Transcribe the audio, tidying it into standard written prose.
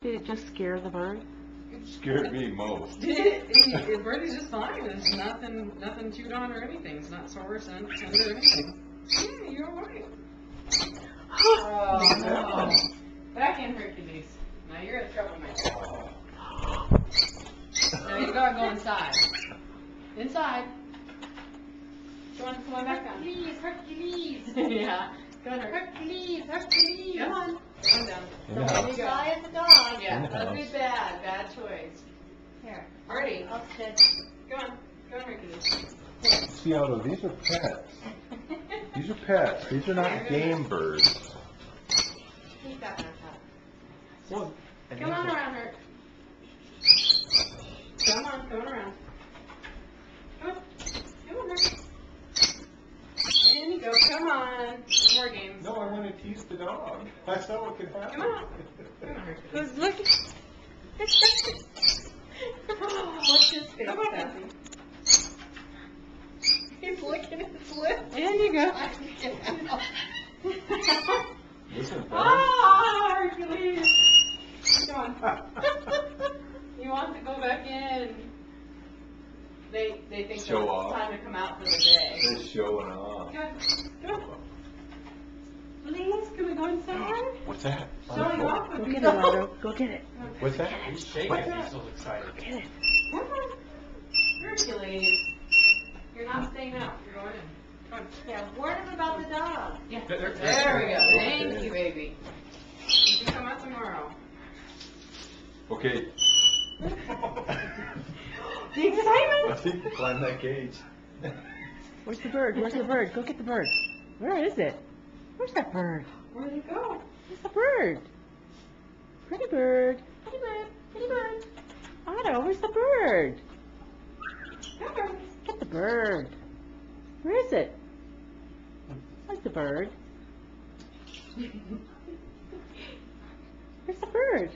Did it just scare the bird? It scared me most. Birdie's just fine. There's nothing chewed on or anything. It's not sore, tender, or anything. Yeah, you're alright. Oh, no. Back in, Hercules. Now you're in trouble, my child. Now you gotta go inside. Inside. Come on back down. Hercules, Hercules. Yeah. Go on, Hercules, Hercules. Come on. Come down. In the Don't house. cry at the dog. Yeah, In the that'd be house. bad choice. Here, Alrighty. I'll sit. Go on, Hercules. See, Otto, these are pets. These are pets. These are not game birds. He's got my cup. Well, Come on around her. Come on around. Come on, Hercules. In you go, come on. No more games. No, I want to tease the dog. That's not what can happen. Come on. Come on, Hercules. Look. What's his face, Come on, Kathy? He's licking his lips. In you go. Listen, fellas. Ah, Hercules. Come on. You want to go back in. They think Show it's off. time to come out for the day. They're showing off. Go. Please, can we go inside? What's that? Showing off would Go be get it, Otto. Go get it. What's that? He's shaking. What's that? He's so excited. Get it. Come on. Hercules. You're not staying out. You're going in. Come on. Yeah, warn him about the dog. Yeah. There- There there- we go. Okay. Thank you, baby. You can come out tomorrow. Okay. The excitement. Let's see if you climb that cage. Where's the bird? Where's the bird? Go get the bird. Where is it? Where's that bird? Where'd it go? Where's the bird? Pretty bird. Pretty bird. Pretty bird. Otto, where's the bird? Come on. Get the bird. Where is it? Where's the bird? Where's the bird?